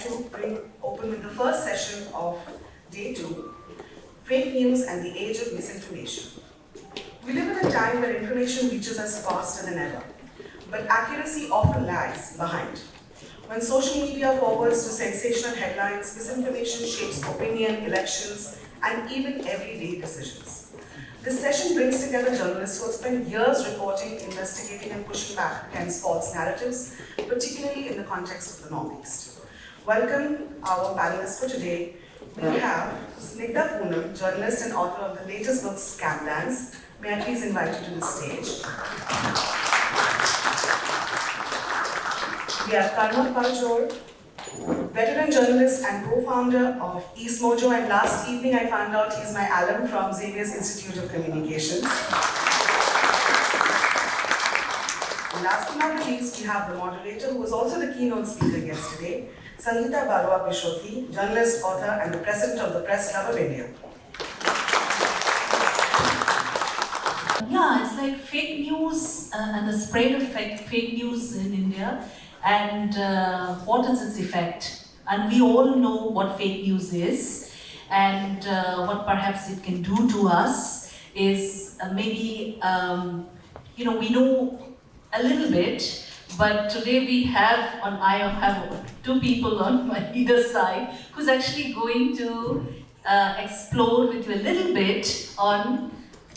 open with the first session of day 2, Fake News and the Age of Misinformation. We live in a time where information reaches us faster than ever, but accuracy often lags behind. When social media forwards to sensational headlines, misinformation shapes opinion, elections, and even everyday decisions. This session brings together journalists who have spent years reporting, investigating, and pushing back against false narratives, particularly in the context of the Northeast. Welcome our panelists for today. We have Snigdha Poonam, journalist and author of the latest book, Scam Dance. May I please invite you to the stage. We have Paljor, veteran journalist and co-founder of East Mojo, and last evening I found out he's my alum from Xavier's Institute of Communications. And last but not least, we have the moderator who was also the keynote speaker yesterday, Sangeeta Barooah Pisharoty, journalist, author, and the president of the Press Club of India. Yeah, it's like fake news and the spread of fake news in India, and what is its effect. And we all know what fake news is, and what perhaps it can do to us is maybe, we know a little bit, but today I have two people on my either side who's actually going to explore with you a little bit on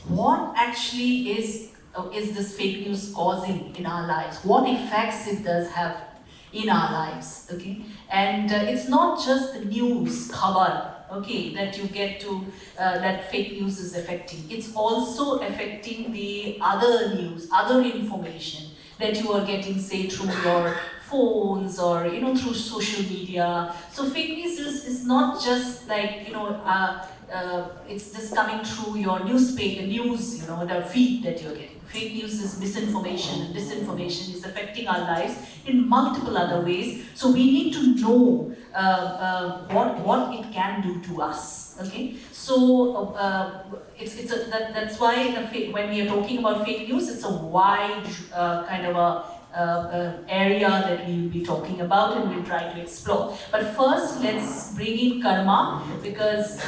what actually is this fake news causing in our lives, what effects it does have in our lives, okay? And it's not just the news cover, okay, that you get to, that fake news is affecting. It's also affecting the other news, other information that you are getting, say, through your phones or, through social media. So fake news is not just like, it's just coming through your newspaper, the feed that you're getting. Fake news is misinformation, and disinformation is affecting our lives in multiple other ways. So we need to know what it can do to us. Okay, so that's why when we are talking about fake news, it's a wide kind of a area that we will be talking about and we'll try to explore. But first, let's bring in Karma, because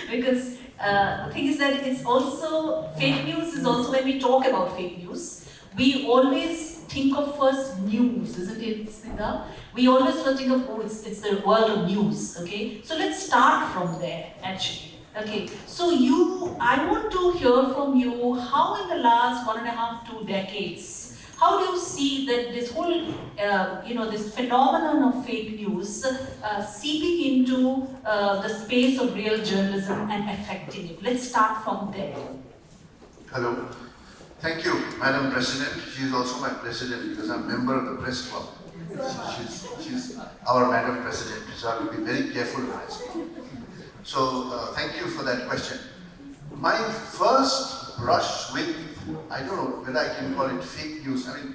because the thing is that it's also, fake news is also, when we talk about fake news, we always think of first news, isn't it, Snigdha? We always first think of, it's the world of news, okay? So let's start from there, actually. Okay, so I want to hear from you, how in the last 1.5 to 2 decades, how do you see that this whole, this phenomenon of fake news seeping into the space of real journalism and affecting it? Let's start from there. Hello. Thank you, Madam President. She is also my president because I'm a member of the Press Club. She's our Madam President, so I will be very careful when I speak. So, thank you for that question. My first brush with, I don't know whether I can call it fake news. I mean,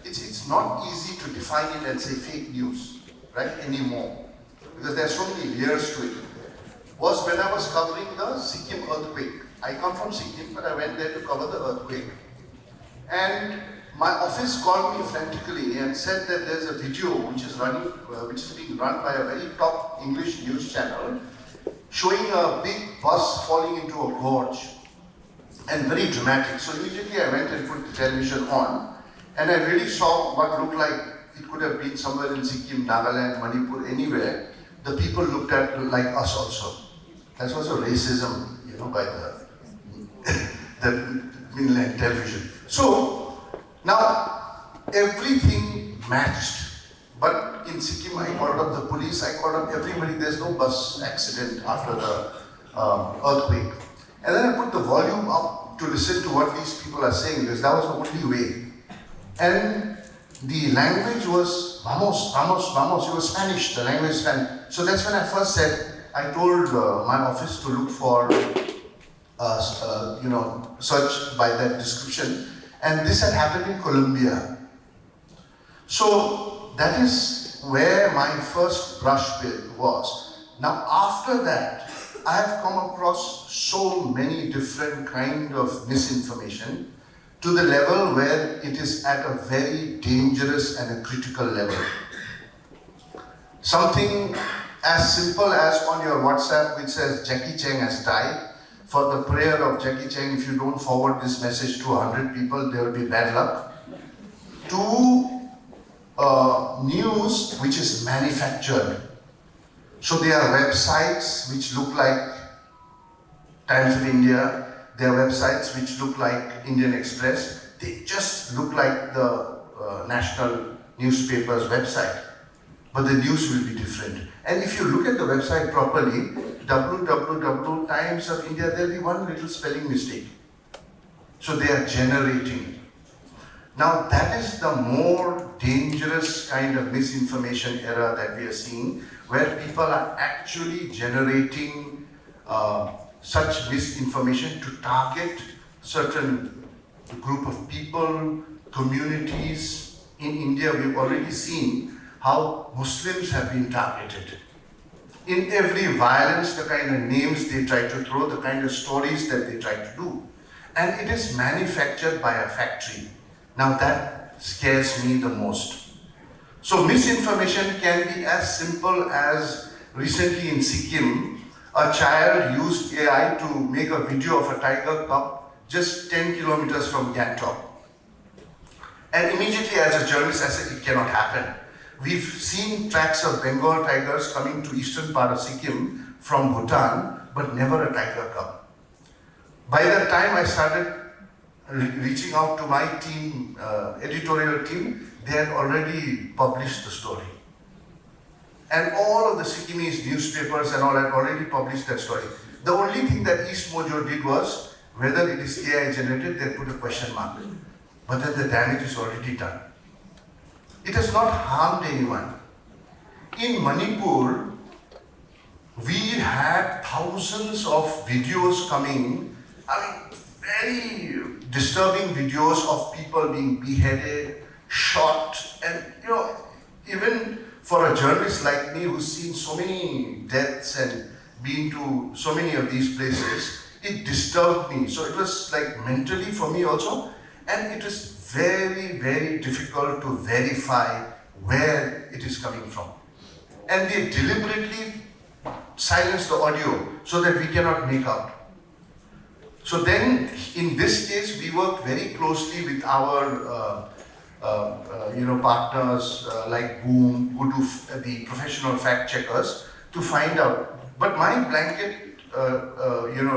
it's not easy to define it and say fake news, right, anymore, because there are so many layers to it. Was when I was covering the Sikkim earthquake. I come from Sikkim, but I went there to cover the earthquake. And my office called me frantically and said that there's a video which is being run by a very top English news channel, showing a big bus falling into a gorge, and very dramatic. So immediately I went and put the television on, and I really saw what looked like it could have been somewhere in Sikkim, Nagaland, Manipur, anywhere. The people looked at like us also. That's also racism, by the mainland television. So now everything matched. But in Sikkim, I called up the police, I called up everybody. There's no bus accident after the earthquake. And then I put the volume up to listen to what these people are saying, because that was the only way. And the language was vamos, vamos, vamos. It was Spanish, the language Spanish. So that's when I first said, I told my office to look for, search by that description. And this had happened in Colombia. So that is where my first brush with was. Now after that, I have come across so many different kind of misinformation to the level where it is at a very dangerous and a critical level. Something as simple as on your WhatsApp which says Jackie Chan has died. For the prayer of Jackie Chan, if you don't forward this message to 100 people, there will be bad luck. To news which is manufactured. So there are websites which look like Times of India, there are websites which look like Indian Express. They just look like the national newspaper's website, but the news will be different. And if you look at the website properly, www Times of India, there will be one little spelling mistake. So they are generating. Now that is the more dangerous kind of misinformation era that we are seeing, where people are actually generating such misinformation to target certain group of people, communities. In India, we've already seen how Muslims have been targeted. In every violence, the kind of names they try to throw, the kind of stories that they try to do. And it is manufactured by a factory. Now that scares me the most. So misinformation can be as simple as recently in Sikkim, a child used AI to make a video of a tiger cub just 10 kilometers from Gangtok. And immediately as a journalist I said, it cannot happen. We've seen tracks of Bengal tigers coming to eastern part of Sikkim from Bhutan, but never a tiger cub. By the time I started reaching out to my team, editorial team, they had already published the story. And all of the Sikkimese newspapers and all had already published that story. The only thing that East Mojo did was, whether it is AI generated, they put a question mark. But then the damage is already done. It has not harmed anyone. In Manipur, we had thousands of videos coming, very disturbing videos of people being beheaded, shot, and even for a journalist like me who's seen so many deaths and been to so many of these places, it disturbed me. So it was like mentally for me also, and it was very, very difficult to verify where it is coming from. And they deliberately silence the audio so that we cannot make out. So then, in this case, we worked very closely with our partners like Boom, who do the professional fact checkers to find out. But my blanket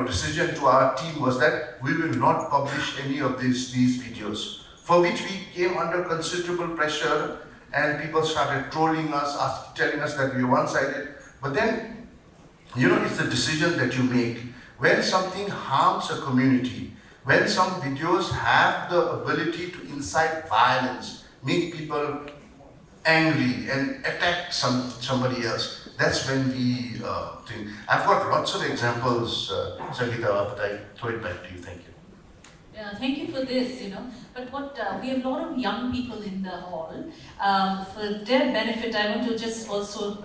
decision to our team was that we will not publish any of these videos, for which we came under considerable pressure, and people started trolling us, telling us that we were one-sided. But then, it's the decision that you make. When something harms a community, when some videos have the ability to incite violence, make people angry and attack somebody else, that's when we think. I've got lots of examples, Sangeeta, but I throw it back to you. Thank you. Yeah, thank you for this, But what we have a lot of young people in the hall. For their benefit, I want to just also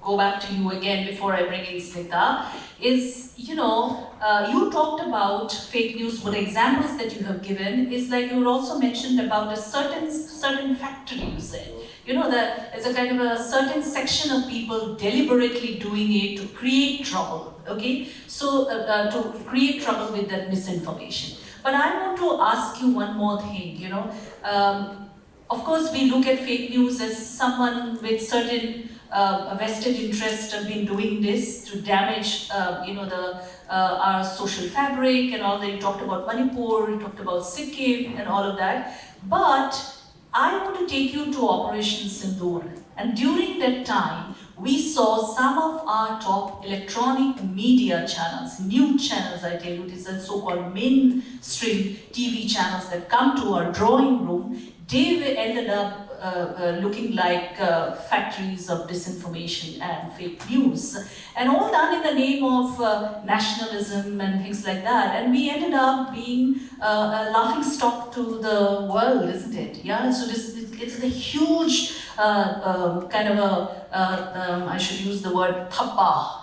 go back to you again before I bring in Snigdha. You talked about fake news. What examples that you have given is like you also mentioned about a certain factory. You said, that there's a kind of a certain section of people deliberately doing it to create trouble. Okay, so to create trouble with that misinformation. But I want to ask you one more thing, of course we look at fake news as someone with certain vested interest have been doing this to damage, our social fabric and all that. You talked about Manipur, you talked about Sikkim and all of that. But I want to take you to Operation Sindoor. And during that time, we saw some of our top electronic media channels, news channels, I tell you, it is the so-called mainstream TV channels that come to our drawing room. They ended up looking like factories of disinformation and fake news, and all done in the name of nationalism and things like that. And we ended up being a laughing stock to the world, isn't it? Yeah. So it's a huge kind of a I should use the word thappa,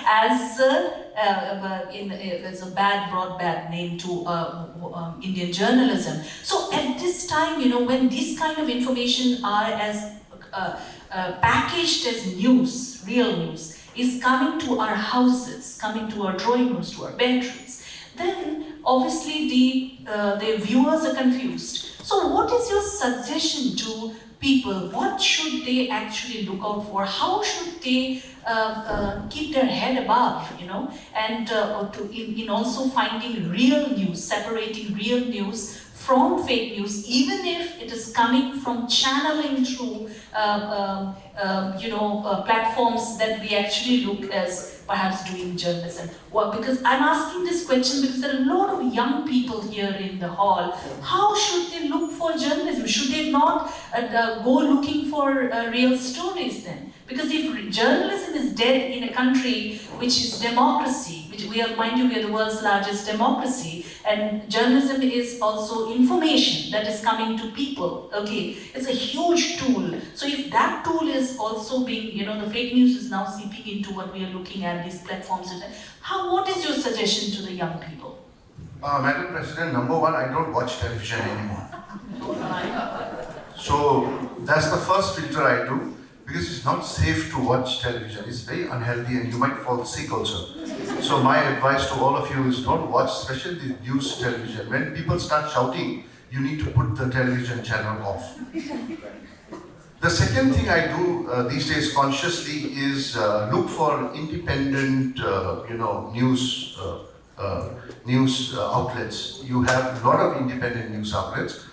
as a bad name to Indian journalism. So at this time, when these kind of information are as packaged as news, real news, is coming to our houses, coming to our drawing rooms, to our bedrooms, then obviously the viewers are confused. So what is your suggestion to people? What should they actually look out for? How should they keep their head above, and in also finding real news, separating real news from fake news, even if it is coming from channeling through platforms that we actually look as perhaps doing journalism. Well, because I'm asking this question because there are a lot of young people here in the hall. How should they look for journalism? Should they not go looking for real stories then? Because if journalism is dead in a country which is democracy, which we are, mind you, we are the world's largest democracy, and journalism is also information that is coming to people, okay? It's a huge tool. So if that tool is also being, the fake news is now seeping into what we are looking at, these platforms, what is your suggestion to the young people? Madam President, number one, I don't watch television anymore. So that's the first filter I do, because it's not safe to watch television. It's very unhealthy and you might fall sick also. So my advice to all of you is don't watch, especially the news television. When people start shouting, you need to put the television channel off. The second thing I do these days consciously is look for independent, news outlets. You have a lot of independent news outlets.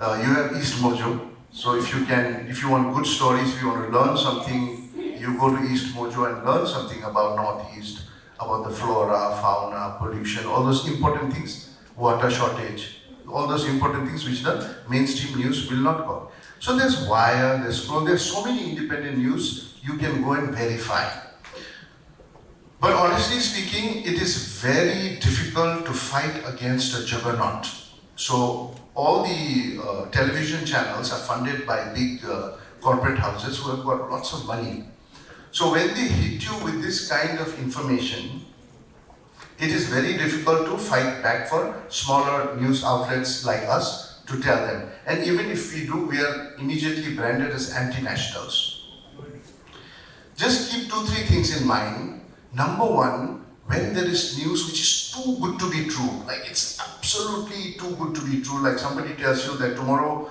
You have East Mojo. So if you want good stories, if you want to learn something, you go to East Mojo and learn something about Northeast, about the flora, fauna, pollution, all those important things, water shortage, all those important things which the mainstream news will not cover. So there's Wire, there's Scroll, there's so many independent news you can go and verify. But honestly speaking, it is very difficult to fight against a juggernaut. So all the television channels are funded by big corporate houses who have got lots of money. So when they hit you with this kind of information, it is very difficult to fight back for smaller news outlets like us to tell them. And even if we do, we are immediately branded as anti-nationals. Just keep 2-3 things in mind. Number one, when there is news which is too good to be true, like it's absolutely too good to be true, like somebody tells you that tomorrow,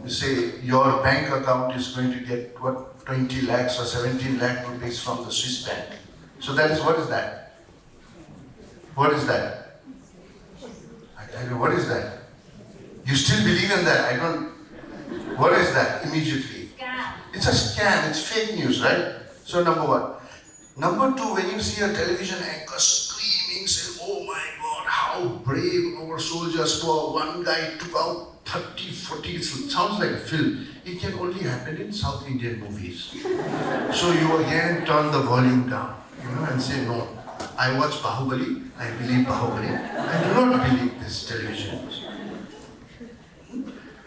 say your bank account is going to get 20 lakhs or 17 lakh rupees from the Swiss bank. So that is, what is that? What is that? I mean, what is that? You still believe in that? What is that immediately? Scam. It's a scam, it's fake news, right? So number one. Number two, when you see a television anchor screaming, saying, oh my God, how brave our soldiers were. One guy took out 30, 40, it sounds like a film. It can only happen in South Indian movies. So you again turn the volume down, and say, no, I watch Bahubali, I believe Bahubali. I do not believe this television.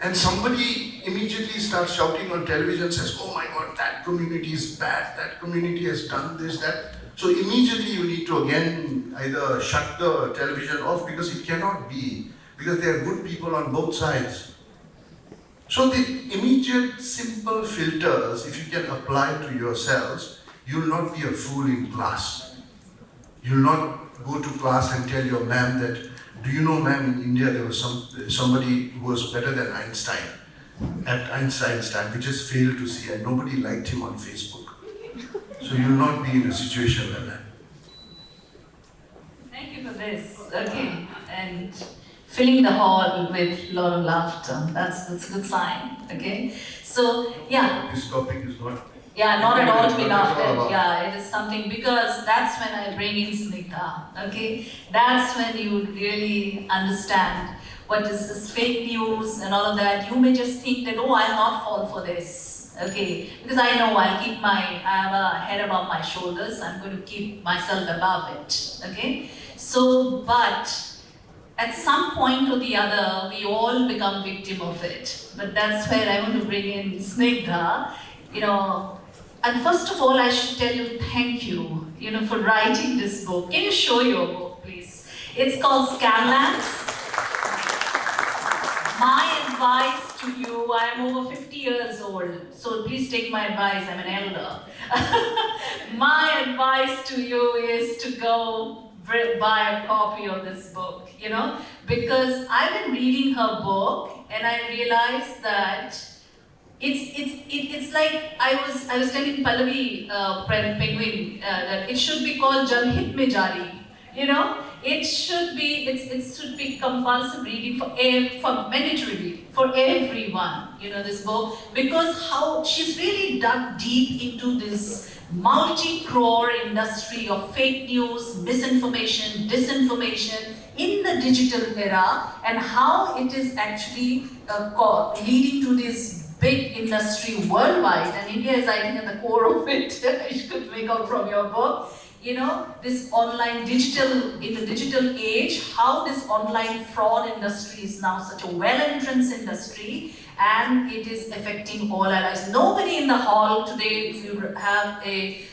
And somebody immediately starts shouting on television, says, oh my God, that community is bad, that community has done this, that. So immediately you need to again either shut the television off, because it cannot be, because there are good people on both sides. So the immediate simple filters, if you can apply to yourselves, you will not be a fool in class. You will not go to class and tell your ma'am that, do you know, ma'am, in India there was somebody who was better than Einstein at Einstein's time. We just failed to see, and nobody liked him on Facebook. So you will not be in a situation like that. Thank you for this. Okay, and filling the hall with a lot of laughter. That's a good sign. Okay, so yeah. This topic is not. Yeah, not at all to be laughed at. Yeah, it is something, because that's when I bring in Snigdha. Okay, that's when you really understand what is this fake news and all of that. You may just think that, oh, I'll not fall for this. Okay, because I know I have a head above my shoulders. I'm going to keep myself above it. Okay, so but at some point or the other, we all become victim of it. But that's where I want to bring in Snigdha. And first of all, I should tell you thank you, for writing this book. Can you show your book, please? It's called Scamlands. My advice to you, I'm over 50 years old, so please take my advice, I'm an elder. My advice to you is to go buy a copy of this book, because I've been reading her book and I realized that it's like I was telling Pallavi Penguin that it should be called Janhit Mein Jari. It should be compulsive reading for mandatory reading for everyone. This book, because how she's really dug deep into this multi-crore industry of fake news, misinformation, disinformation in the digital era, and how it is actually leading to this big industry worldwide, and India is, I think, at the core of it. You could make out from your book. This online in the digital age, how this online fraud industry is now such a well-entrenched industry, and it is affecting all our lives. Nobody in the hall today, if you have a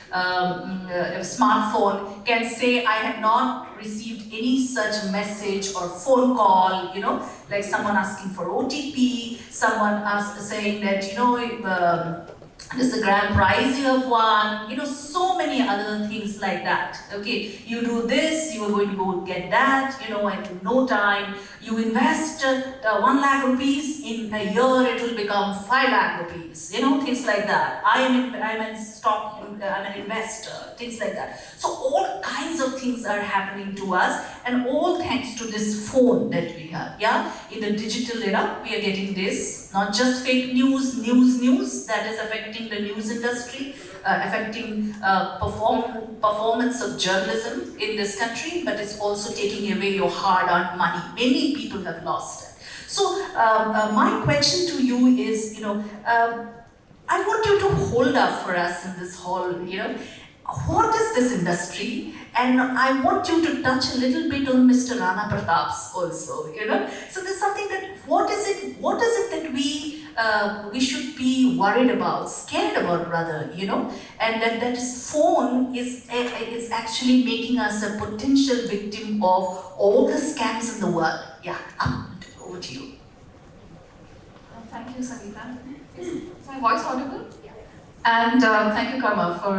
smartphone, can say, I have not received any such message or phone call, like someone asking for OTP, someone saying that, this is the grand prize you have won, so many other things like that. Okay, you do this, you are going to go get that, and in no time, you invest 1 lakh rupees, in a year it will become 5 lakh rupees, things like that. I'm an investor, things like that. So all kinds of things are happening to us, and all thanks to this phone that we have, In the digital era, we are getting this, not just fake news that is affecting the news industry, affecting performance of journalism in this country, but it's also taking away your hard-earned money. Many people have lost it. So my question to you is, I want you to hold up for us in this hall, what is this industry? And I want you to touch a little bit on Mr. Rana Pratap's also, So there's something that, what is it that we should be worried about, scared about rather, and that this phone is actually making us a potential victim of all the scams in the world. Yeah, over to you. Thank you, Sangeeta. Is my voice audible? Yeah. And thank you, Karma, for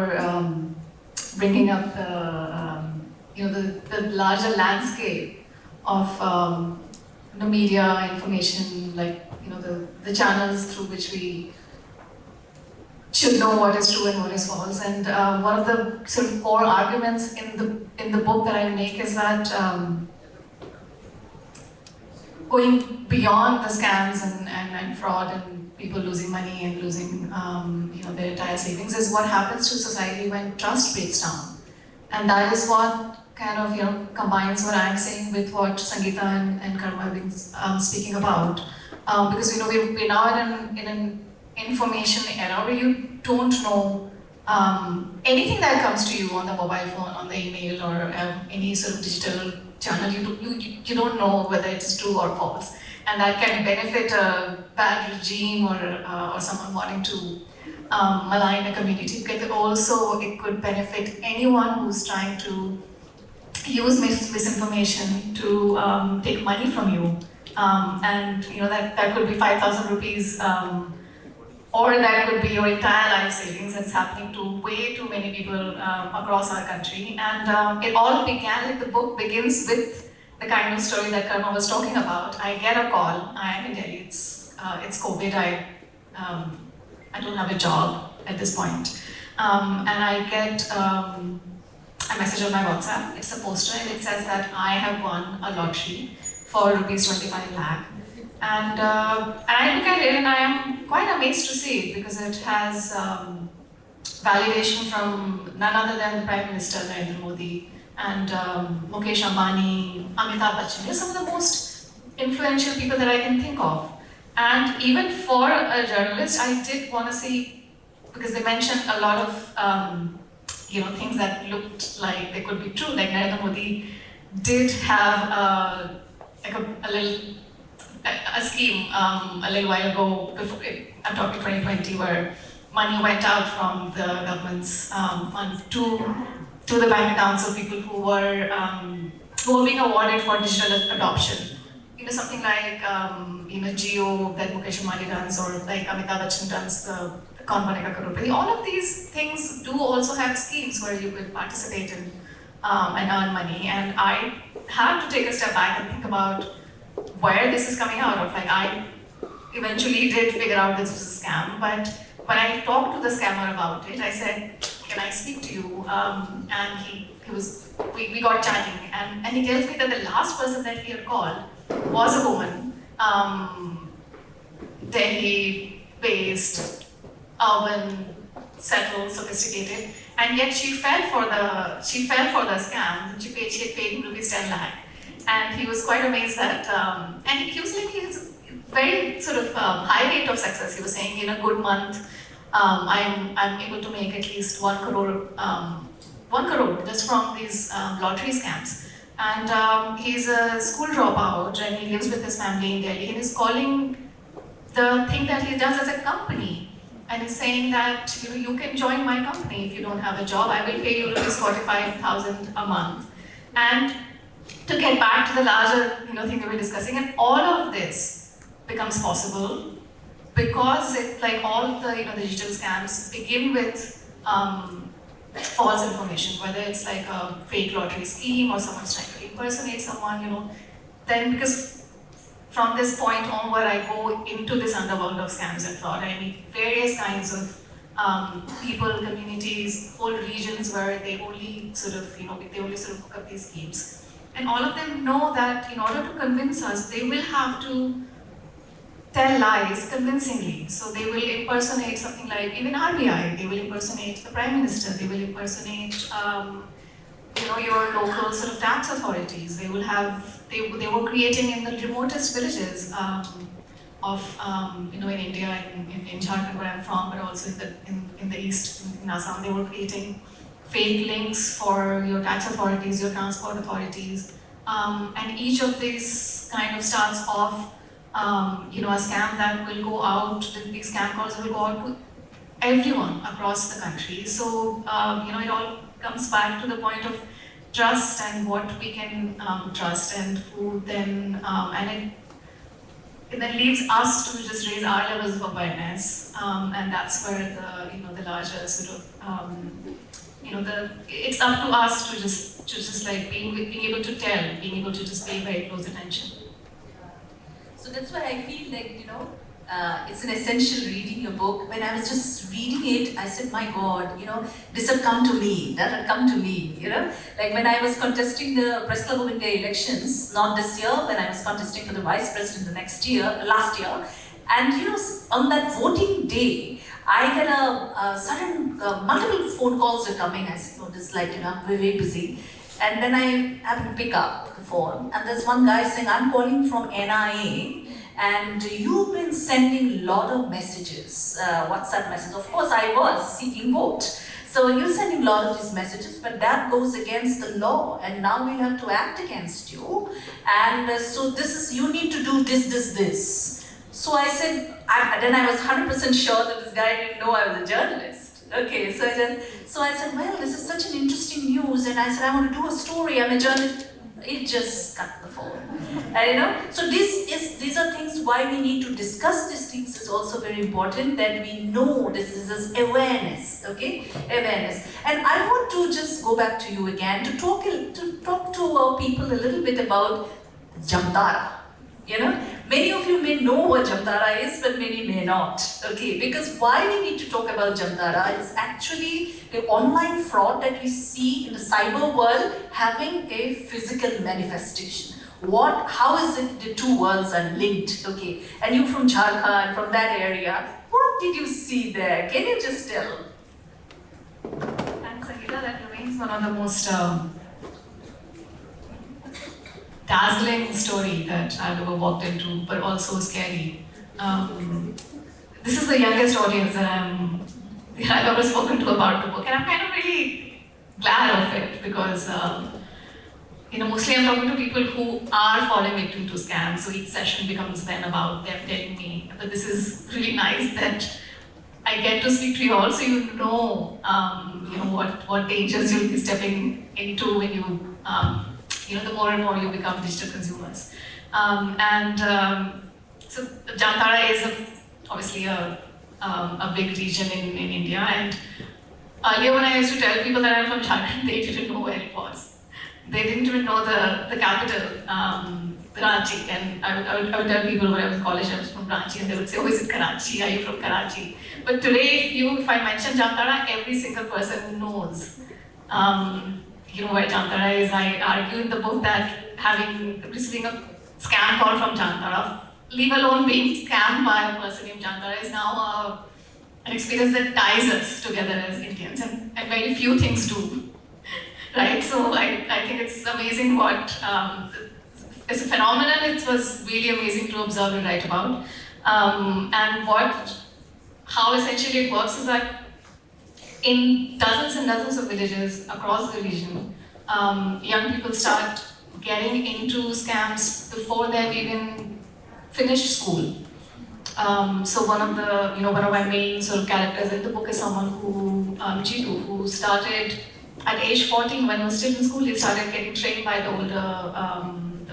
bringing up the larger landscape of the media information, like the channels through which we should know what is true and what is false. And one of the sort of core arguments in the book that I make is that going beyond the scams and fraud and people losing money and losing their entire savings is what happens to society when trust breaks down. And that is what kind of combines what I'm saying with what Sangeeta and Karma have been speaking about. Because we're now in an information era where you don't know anything that comes to you on the mobile phone, on the email, or any sort of digital channel. You don't know whether it's true or false, and that can benefit a bad regime or someone wanting to malign a community. But also, it could benefit anyone who's trying to use misinformation to take money from you, and that could be 5,000 rupees. Or that could be your entire life savings. That's happening to way too many people across our country. And it all began, like the book begins with the kind of story that Karma was talking about. I get a call, I am in Delhi, it's COVID, I don't have a job at this point. And I get a message on my WhatsApp, it's a poster, and it says that I have won a lottery for rupees 25 lakh. And I look at it and I am quite amazed to see it, because it has validation from none other than the Prime Minister Narendra Modi and Mukesh Ambani, Amitabh Bachchan. They're some of the most influential people that I can think of. And even for a journalist, I did want to see, because they mentioned a lot of things that looked like they could be true. Like Narendra Modi did have a scheme a little while ago, I'm talking 2020, where money went out from the government's fund to the bank accounts of people who were being awarded for digital adoption. something like Jio that Mukesh Ambani runs, or like Amitabh Bachchan runs the Kaun Banega Crorepati. All of these things do also have schemes where you could participate in and earn money. And I had to take a step back and think about where this is coming out of. Like, I eventually did figure out this was a scam, but when I talked to the scammer about it, I said, "Can I speak to you?" And we got chatting, and he tells me that the last person that he had called was a woman, Delhi-based, urban, settled, sophisticated, and yet she fell for the scam. She had paid rupees 10 lakh, and he was quite amazed that, and he was like, he's very sort of high rate of success. He was saying, in a good month, I'm able to make at least 1 crore, 1 crore just from these lottery scams. And he's a school dropout, and he lives with his family in Delhi, and he's calling the thing that he does as a company. And he's saying that, you can join my company if you don't have a job. I will pay you rupees 45,000 a month. And to get back to the larger thing that we're discussing, and all of this becomes possible because it, like all the the digital scams, begin with false information, whether it's like a fake lottery scheme or someone's trying to impersonate someone, then because from this point onward, I go into this underworld of scams and fraud. I meet various kinds of people, communities, whole regions where they only sort of hook up these schemes. And all of them know that in order to convince us, they will have to tell lies convincingly. So they will impersonate something like even RBI, they will impersonate the Prime Minister, they will impersonate your local sort of tax authorities. They will have, they were creating in the remotest villages of in India, in Jharkhand where I'm from, but also in the east, in Assam, they were creating fake links for your tax authorities, your transport authorities, and each of these kind of starts off a scam that will go out. These scam calls will go out to everyone across the country. So it all comes back to the point of trust and what we can trust, and who then it then leaves us to just raise our levels of awareness, and that's where the larger sort of it's up to us to just like being able to tell, being able to just pay very close attention. So that's why I feel like, it's an essential reading your book. When I was just reading it, I said, my God, this had come to me, that had come to me, Like when I was contesting the Press Club of India elections, not this year, when I was contesting for the Vice President last year, and on that voting day, I get a sudden, multiple phone calls are coming. I said, this is like, I'm very, very busy. And then I happen to pick up the phone, and there's one guy saying, I'm calling from NIA, and you've been sending a lot of messages, WhatsApp messages. Of course, I was seeking vote. So you're sending a lot of these messages, but that goes against the law, and now we'll have to act against you. And so you need to do this. So I said, then I was 100% sure that this guy didn't know I was a journalist. Okay, so I said, well, this is such an interesting news, and I said, I want to do a story, I'm a journalist. It just cut the phone. So these are things why we need to discuss these things is also very important, that we know this is awareness, okay? Awareness. And I want to just go back to you again to talk to our people a little bit about Jamtara. Many of you may know what Jamtara is, but many may not. Okay, because why we need to talk about Jamtara is actually the online fraud that we see in the cyber world having a physical manifestation. How is it the two worlds are linked? Okay, and you from Jharkhand, from that area, what did you see there? Can you just tell? And Sangeeta, that remains one of the most dazzling story that I've ever walked into, but also scary. This is the youngest audience that I've ever spoken to about the book, and I'm kind of really glad of it because mostly I'm talking to people who are falling victim to scams. So each session becomes then about them telling me. But this is really nice that I get to speak to you all, so you know what dangers you'll be stepping into when you. The more and more you become digital consumers. So Jamtara is obviously a big region in India, and earlier when I used to tell people that I'm from Jharkhand, they didn't know where it was. They didn't even know the capital, Karachi. And I would tell people when I was in college I was from Karachi, and they would say, "Oh, is it Karachi? Are you from Karachi?" But today, if I mention Jamtara, every single person knows. Where Jamtara is. I argue in the book that receiving a scam call from Jamtara, leave alone being scammed by a person named Jamtara, is now an experience that ties us together as Indians, and very few things do. Right? So I think it's amazing what, as a phenomenon, it was really amazing to observe and write about. How essentially it works is that in dozens and dozens of villages across the region, young people start getting into scams before they've even finished school. So one of my main sort of characters in the book is someone Jitu, who started at age 14 when he was still in school. He started getting trained by the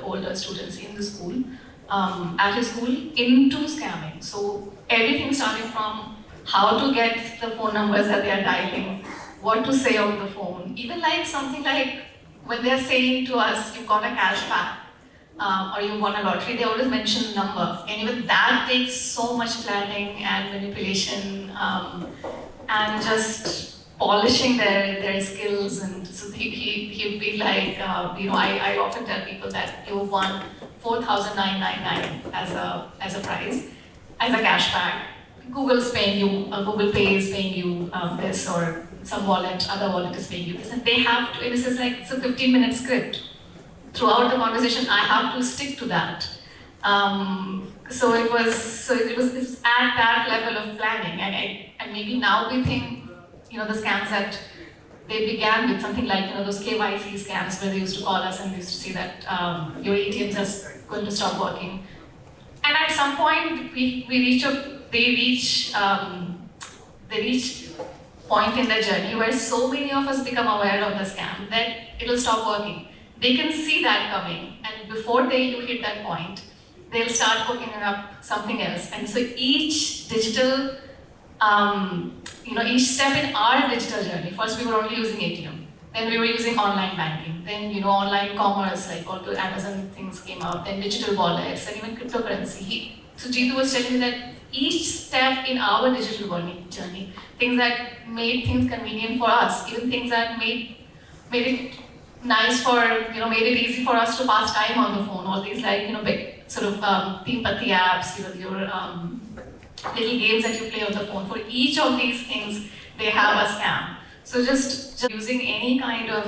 older students in the school, at his school, into scamming. So everything starting from how to get the phone numbers that they are dialing, what to say on the phone, even like something like when they're saying to us, "You've got a cashback," or "You won a lottery," they always mention the number. And even that takes so much planning and manipulation, and just polishing their skills. And so he'd be like, I often tell people that you won 4,999 as a prize, as a cashback. Google's paying you, Google Pay is paying you this, or some other wallet is paying you this, and they have to. This is like it's a 15-minute script. Throughout the conversation, I have to stick to that. So it was at that level of planning, and maybe now we think, the scams that they began with something like those KYC scams where they used to call us and they used to say that your ATMs are going to stop working, and at some point they reach point in their journey where so many of us become aware of the scam that it'll stop working. They can see that coming, and before you hit that point, they'll start cooking up something else. And so each digital, each step in our digital journey, first we were only using ATM, then we were using online banking, then online commerce, like all the Amazon things came out, then digital wallets, and even cryptocurrency. So Jitu was telling me that each step in our digital journey, things that made things convenient for us, even things that made it nice made it easy for us to pass time on the phone, all these big sort of Teen Patti apps, your little games that you play on the phone. For each of these things, they have a scam. So just using any kind of,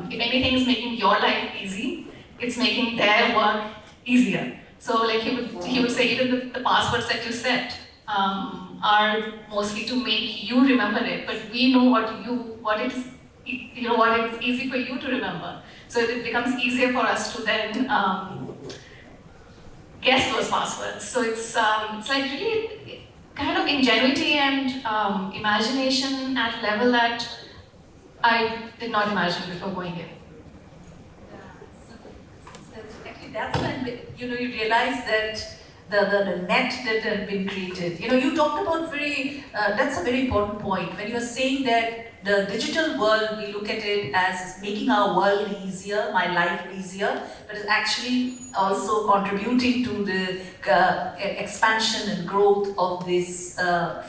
if anything is making your life easy, it's making their work easier. So like he would say, even the passwords that you set are mostly to make you remember it, but we know what it's easy for you to remember. So it becomes easier for us to then guess those passwords. So it's like really kind of ingenuity and imagination at a level that I did not imagine before going in. Actually, that's when you realize that the net that had been created. You talked about that's a very important point when you are saying that the digital world, we look at it as making our world easier, my life easier, but it's actually also contributing to the expansion and growth of this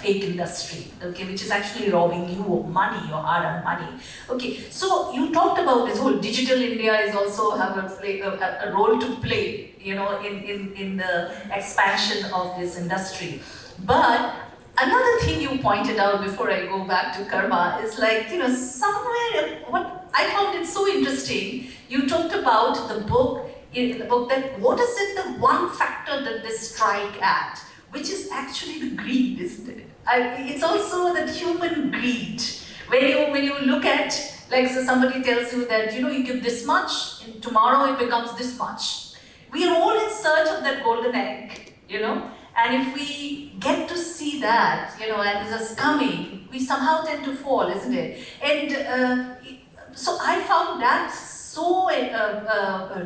fake industry, okay, which is actually robbing you of money, your hard-earned money. Okay, so you talked about this whole digital India is also have a role to play, in the expansion of this industry. But another thing you pointed out before I go back to karma is somewhere what I found it so interesting. You talked about in the book that what is it, the one factor that they strike at, which is actually the greed, isn't it? It's also that human greed. When you look at, so somebody tells you that you give this much, and tomorrow it becomes this much. We are all in search of that golden egg, and if we get to see that, and this is coming, we somehow tend to fall, isn't it? And so I found that so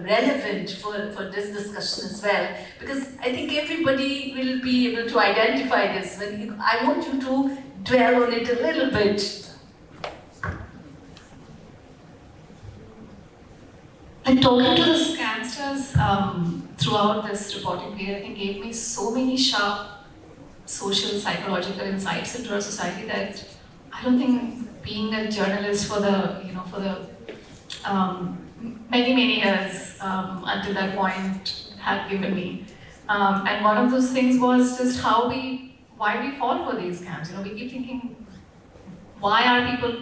relevant for this discussion as well, because I think everybody will be able to identify this. I want you to dwell on it a little bit. Like talking to the scamsters throughout this reporting period, I think gave me so many sharp social, psychological insights into our society that I don't think being a journalist for the, many years until that point had given me. And one of those things was just why we fall for these scams. We keep thinking, why are people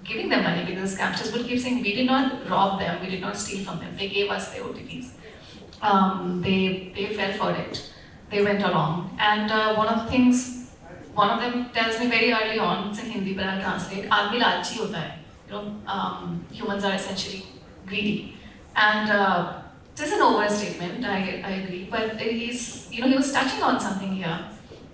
giving them money? Because scamsters will keep saying, we did not rob them, we did not steal from them, they gave us their OTPs. They fell for it. They went along. And one of them tells me very early on, it's in Hindi, but I'll translate, Aadmi lalchi hota hai. Humans are essentially greedy. And this is an overstatement, I agree, but he was touching on something here.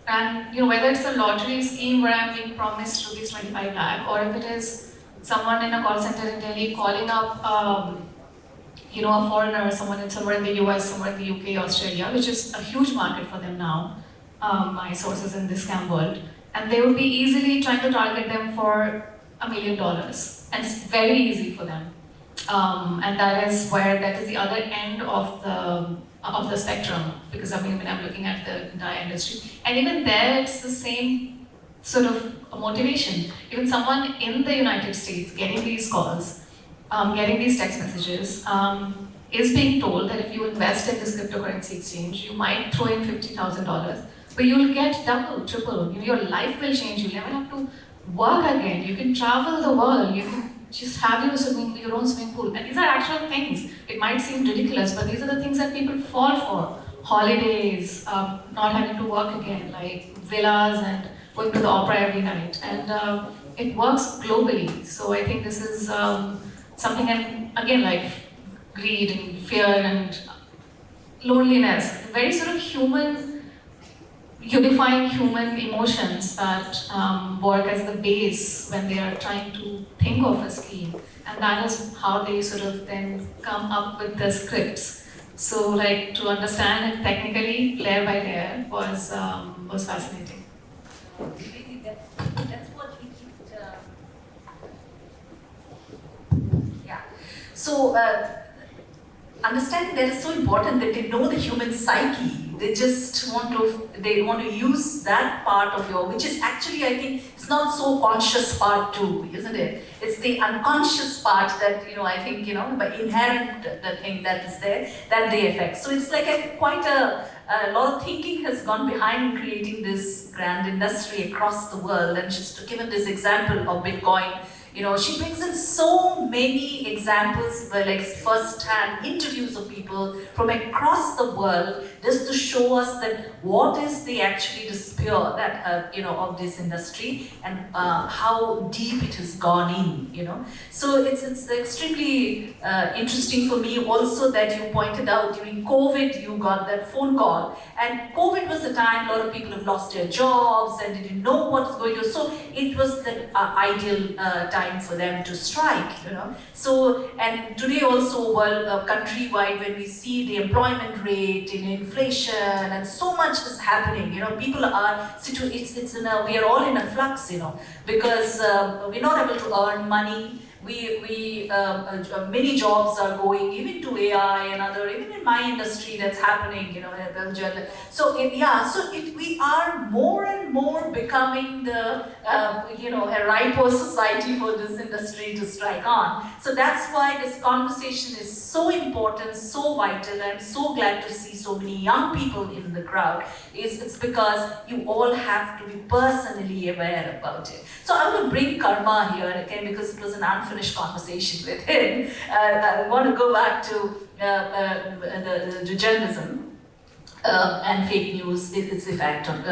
And whether it's a lottery scheme where I'm being promised rupees 25 lakh, or if it is someone in a call center in Delhi calling up a foreigner, someone somewhere in the US, somewhere in the UK, Australia, which is a huge market for them now, my sources in this scam world, and they would be easily trying to target them for $1 million, and it's very easy for them. And that is the other end of the spectrum, because when I'm looking at the entire industry, and even there it's the same sort of motivation. Even someone in the United States getting these calls, getting these text messages, is being told that if you invest in this cryptocurrency exchange, you might throw in $50,000, but you'll get double, triple. Your life will change. You'll never have to work again. You can travel the world. You can just have your own swimming pool. And these are actual things. It might seem ridiculous, but these are the things that people fall for. Holidays, not having to work again, like villas and going to the opera every night. And it works globally. So I think this is something, and again, like greed and fear and loneliness, very sort of unifying human emotions that work as the base when they are trying to think of a scheme. And that is how they sort of then come up with the scripts. So like to understand it technically, layer by layer, was fascinating. That's what we keep. Yeah. So understanding that is so important, that they know the human psyche. They just want to use that part of which is actually, I think, it's not so conscious part too, isn't it? It's the unconscious part that, I think, by inherent the thing that is there, that they affect. So it's like quite a lot of thinking has gone behind creating this grand industry across the world. And just given this example of Bitcoin, she brings in so many examples, like first-hand interviews of people from across the world, just to show us that what is the spear that of this industry, and how deep it has gone in. So it's extremely interesting for me also that you pointed out during COVID you got that phone call, and COVID was the time a lot of people have lost their jobs and didn't know what was going on. So it was the ideal time for them to strike, So, and today also, countrywide, when we see the employment rate in inflation and so much is happening, people are, we are all in a flux, because we're not able to earn money. Many jobs are going even to AI and even in my industry that's happening, So we are more and more becoming a riper society for this industry to strike on. So that's why this conversation is so important, so vital. I'm so glad to see so many young people in the crowd. It's because you all have to be personally aware about it. So I'm going to bring Karma here again, because it was an unfinished conversation with him. I want to go back to the journalism and fake news, its effect on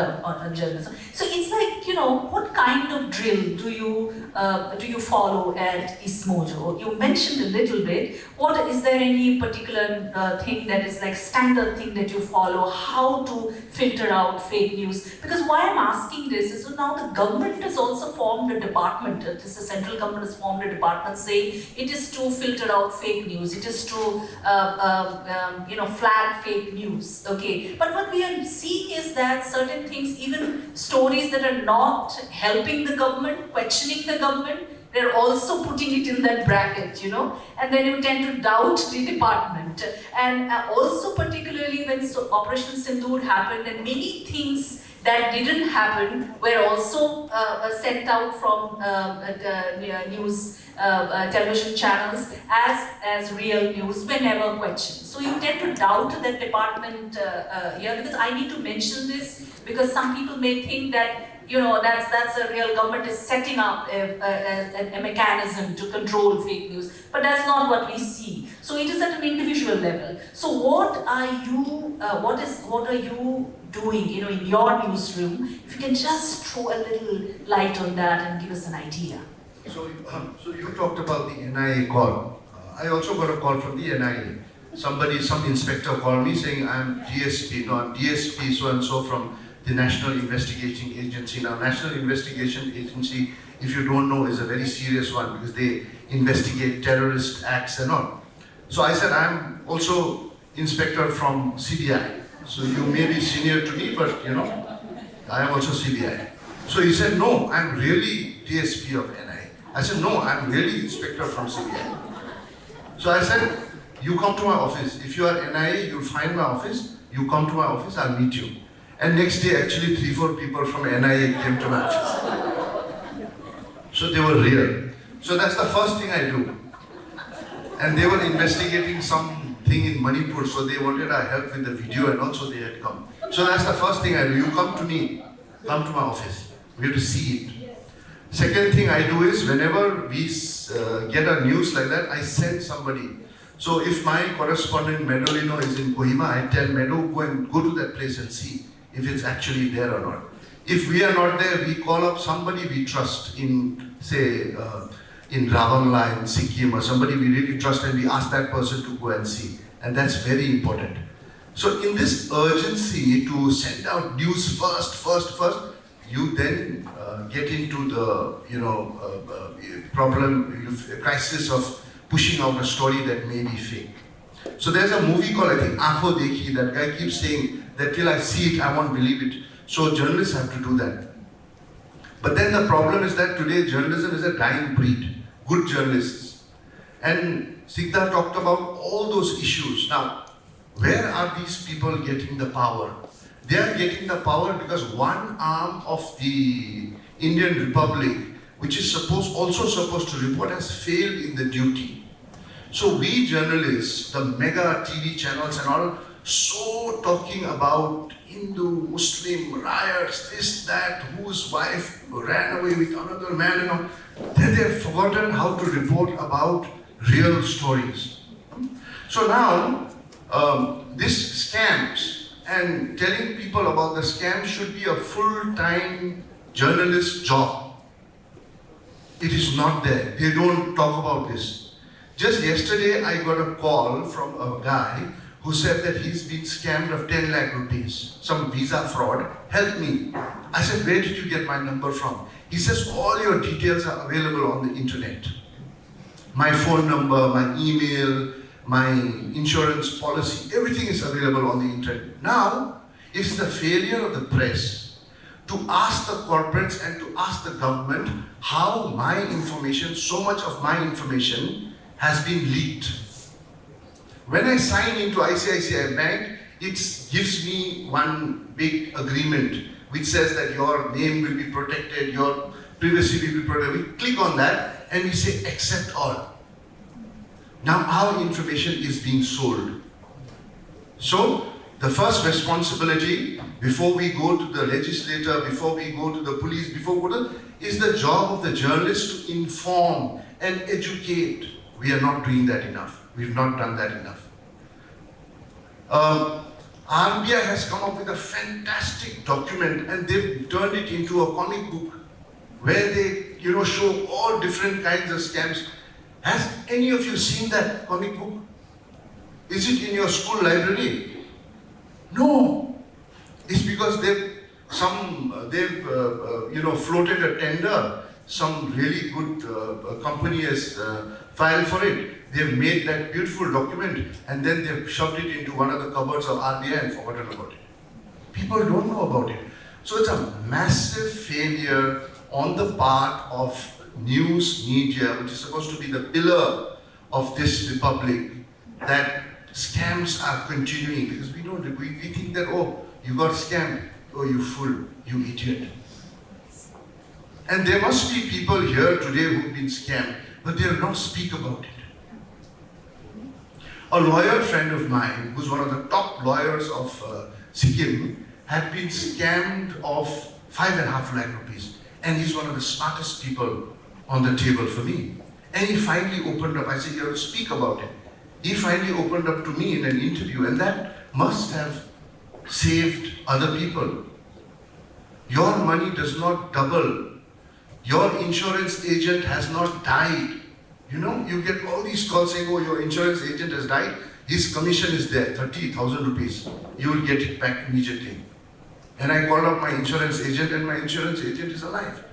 journalism. So it's like what kind of drill do you follow at Ismojo? You mentioned a little bit. Is there any particular thing that is like standard thing that you follow? How to filter out fake news? Because why I'm asking this is, so now the government has also formed a department. The central government has formed a department saying it is to filter out fake news. It is to flag fake news. Okay, but what we are seeing is that certain things, even stories that are not helping the government, questioning the government, they're also putting it in that bracket, and then you tend to doubt the department. And also particularly when Operation Sindoor happened, and many things that didn't happen were also sent out from news television channels as real news, were never questioned. So you tend to doubt that department here, because I need to mention this because some people may think that that's a real government is setting up a mechanism to control fake news, but that's not what we see. So it is at an individual level. So what are you doing, in your newsroom? If you can just throw a little light on that and give us an idea. So you talked about the NIA call. I also got a call from the NIA. Some inspector called me saying, I'm DSP, I'm DSP so and so from the National Investigating Agency. Now, National Investigation Agency, if you don't know, is a very serious one because they investigate terrorist acts and all. So I said, I'm also inspector from CBI. So you may be senior to me, but I am also CBI. So he said, no, I'm really DSP of NIA. I said, no, I'm really inspector from CBI. So I said, you come to my office. If you are NIA, you'll find my office. You come to my office, I'll meet you. And next day, actually, 3-4 people from NIA came to my office. So they were real. So that's the first thing I do. And they were investigating something in Manipur, so they wanted our help with the video, and also they had come. So that's the first thing I do. You come to me, come to my office. We have to see it. Second thing I do is, whenever we get a news like that, I send somebody. So if my correspondent Medolino is in Kohima, I tell Medo, go to that place and see if it's actually there or not. If we are not there, we call up somebody we trust in, say, in Ravanla, in Sikkim, or somebody we really trust, and we ask that person to go and see. And that's very important. So in this urgency to send out news first, you then get into the crisis of pushing out a story that may be fake. So there's a movie called, I think, Aankho Dekhi. That guy keeps saying that till I see it, I won't believe it. So journalists have to do that. But then the problem is that today journalism is a dying breed. Good journalists. And Snigdha talked about all those issues. Now, where are these people getting the power? They are getting the power because one arm of the Indian Republic, which is also supposed to report, has failed in the duty. So we journalists, the mega TV channels and all, so talking about Hindu, Muslim riots, this, that, whose wife ran away with another man and all, then they have forgotten how to report about real stories. So now, this scams and telling people about the scam should be a full-time journalist job. It is not there. They don't talk about this. Just yesterday, I got a call from a guy who said that he's been scammed of 10 lakh rupees, some visa fraud. Help me. I said, where did you get my number from? He says, all your details are available on the internet. My phone number, my email, my insurance policy, everything is available on the internet. Now, it's the failure of the press to ask the corporates and to ask the government how my information, so much of my information, has been leaked. When I sign into ICICI Bank, it gives me one big agreement which says that your name will be protected, your privacy will be protected. We click on that and we say accept all. Now our information is being sold. So the first responsibility before we go to the legislator, before we go to the police, is the job of the journalist to inform and educate. We are not doing that enough. We've not done that enough. RBI has come up with a fantastic document and they've turned it into a comic book where they, show all different kinds of scams. Has any of you seen that comic book? Is it in your school library? No. It's because they've floated a tender. Some really good company has filed for it. They've made that beautiful document and then they've shoved it into one of the cupboards of RBI and forgotten about it. People don't know about it. So it's a massive failure on the part of news media, which is supposed to be the pillar of this republic, that scams are continuing because we think that, oh, you got scammed, oh, you fool, you idiot. And there must be people here today who've been scammed, but they'll not speak about it. A lawyer friend of mine, who's one of the top lawyers of Sikkim, had been scammed of 5.5 lakh rupees. And he's one of the smartest people on the table for me. And he finally opened up. I said, you have to speak about it. He finally opened up to me in an interview, and that must have saved other people. Your money does not double. Your insurance agent has not died. You get all these calls saying, oh, your insurance agent has died. His commission is there, 30,000 rupees. You will get it back immediately. And I called up my insurance agent and my insurance agent is alive.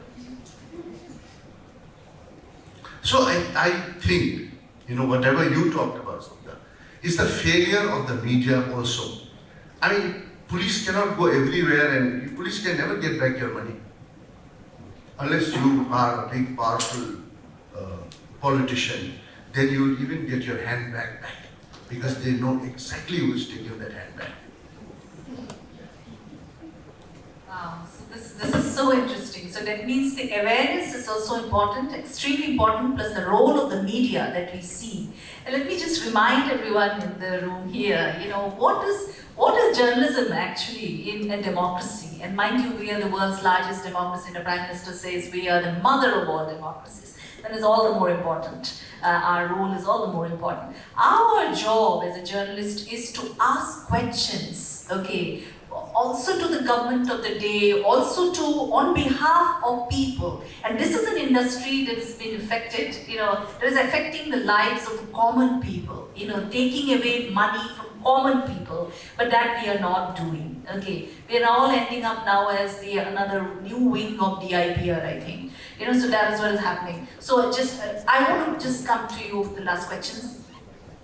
So I think, whatever you talked about, Sangeeta, is the failure of the media also. I mean, police cannot go everywhere and police can never get back your money. Unless you are a big, powerful politician, then you will even get your handbag back because they know exactly who is taking that handbag. Wow, so this is so interesting. So that means the awareness is also important, extremely important, plus the role of the media that we see. And let me just remind everyone in the room here, what is journalism actually in a democracy? And mind you, we are the world's largest democracy, and the Prime Minister says we are the mother of all democracies. That is all the more important. Our role is all the more important. Our job as a journalist is to ask questions, okay? Also to the government of the day, also on behalf of people. And this is an industry that has been affected, that is affecting the lives of the common people, taking away money from common people, but that we are not doing, okay? We are all ending up now as another new wing of DIPR, I think. So that is what is happening. So I want to just come to you with the last questions.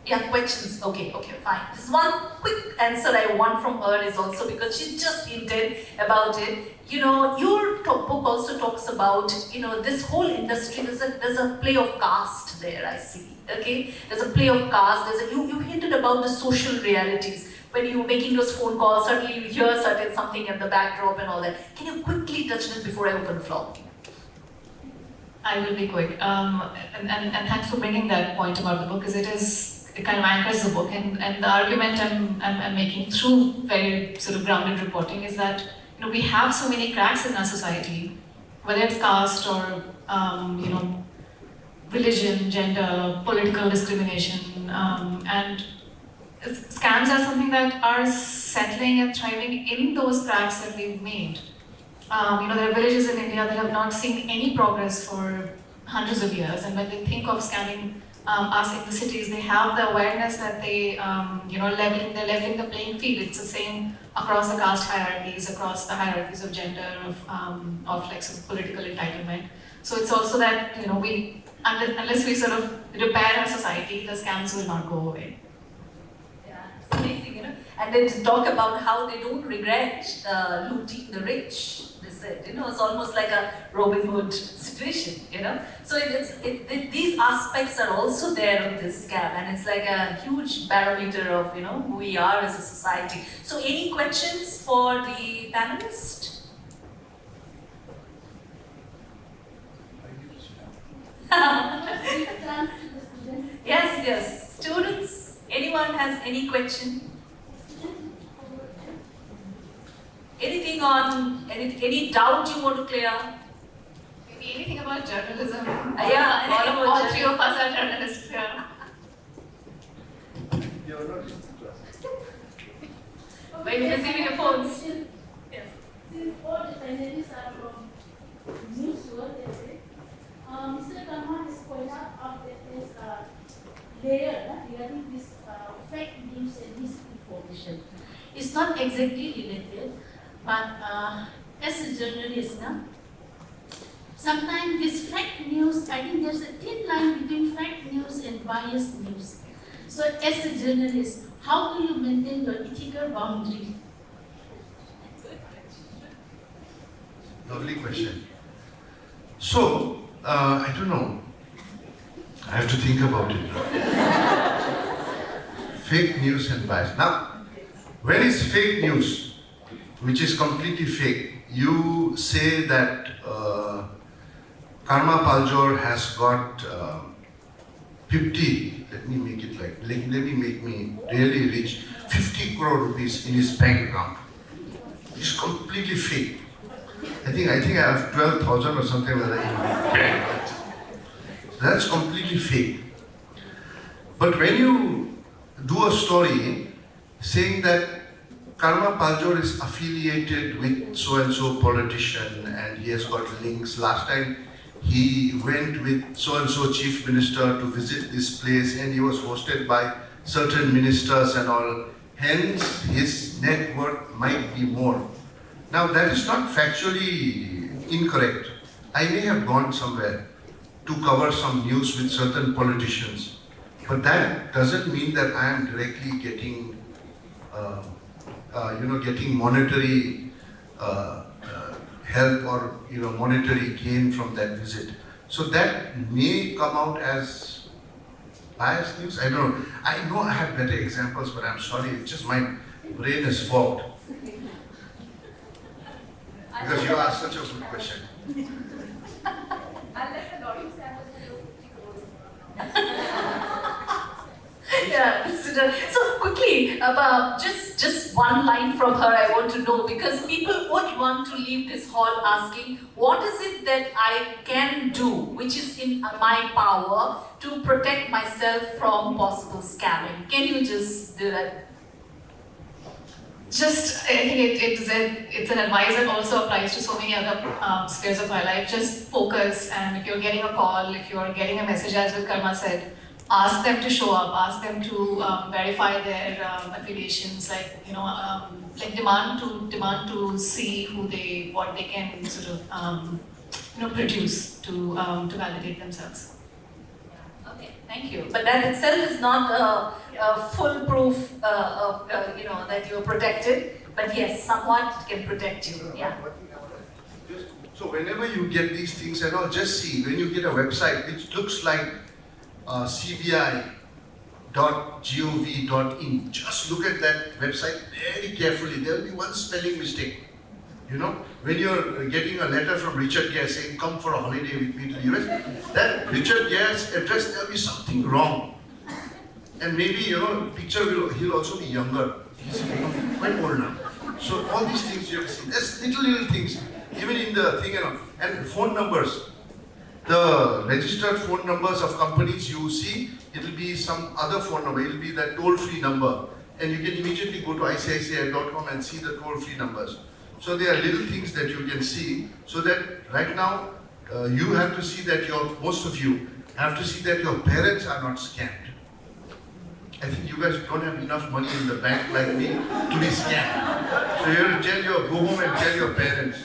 Yeah, questions. Okay, fine. This one quick answer I want from her is also because she just hinted about it. Your book also talks about, this whole industry, there's a play of caste there, I see. Okay? There's a play of caste. You hinted about the social realities. When you're making those phone calls, suddenly you hear something in the backdrop and all that. Can you quickly touch this before I open the floor? I will be quick. And thanks for bringing that point about the book, because it kind of anchors the book. And the argument I'm making through very sort of grounded reporting is that we have so many cracks in our society, whether it's caste or religion, gender, political discrimination, and scams are something that are settling and thriving in those cracks that we've made. There are villages in India that have not seen any progress for hundreds of years, and when they think of scamming us in the cities, they have the awareness that they're leveling the playing field. It's the same across the caste hierarchies, across the hierarchies of gender, of sort of political entitlement. So it's also that unless we sort of repair our society, the scams will not go away. Yeah, it's amazing, And then to talk about how they don't regret looting the rich. They said, it's almost like a Robin Hood situation, So these aspects are also there of this scam, and it's like a huge barometer of who we are as a society. So any questions for the panelists? Yes. Students, anyone has any question? Anything on, any doubt you want to clear? Maybe anything about journalism. Yeah, anything about all three of us are journalists here. Were you busy with your phones? Yes. Since all the panelists are from news world, they say, Mr. Karma has pointed out that there's a layer regarding this fake news and misinformation. It's not exactly related, but as a journalist, sometimes this fake news, I think there's a thin line between fake news and biased news. So as a journalist, how do you maintain your ethical boundary? Lovely question. So, I don't know. I have to think about it. Fake news and bias. Now, when is fake news, which is completely fake, you say that Karma Paljor has got 50, let me make it like, let me make me really rich, 50 crore rupees in his bank account. It's completely fake. I think I have 12,000 or something like that in my bank. That's completely fake. But when you do a story saying that Karma Paljor is affiliated with so-and-so politician and he has got links. Last time he went with so-and-so chief minister to visit this place and he was hosted by certain ministers and all. Hence, his net worth might be more. Now, that is not factually incorrect. I may have gone somewhere to cover some news with certain politicians, but that doesn't mean that I am directly getting, getting monetary help or monetary gain from that visit. So that may come out as biased news. I don't know. I know I have better examples, but I'm sorry. It's just my brain is fogged. Because you asked such a good question. I'll let the audience have Yeah, so quickly, about just one line from her I want to know, because people would want to leave this hall asking, what is it that I can do, which is in my power, to protect myself from possible scamming? Can you just do that? Just, I think it's an advice that also applies to so many other spheres of our life. Just focus, and if you're getting a call, if you're getting a message, as with Karma said, ask them to show up, ask them to verify their affiliations, like demand to see what they can sort of produce to validate themselves. Okay, thank you. But that itself is not a foolproof, that you're protected. But yes, somewhat can protect you. Yeah. So whenever you get these things and all, just see, when you get a website which looks like cbi.gov.in, just look at that website very carefully. There will be one spelling mistake. When you're getting a letter from Richard Gere saying, come for a holiday with me to the US, that Richard Gere's address, there will be something wrong. And maybe, picture he'll also be younger. He's quite old now. So all these things you have seen. There's little things, even in the thing, and phone numbers. The registered phone numbers of companies you see, it will be some other phone number. It will be that toll-free number. And you can immediately go to ICICI.com and see the toll-free numbers. So there are little things that you can see, so that right now, you have to see that most of you have to see that your parents are not scammed. I think you guys don't have enough money in the bank like me to be scammed. So you have to go home and tell your parents.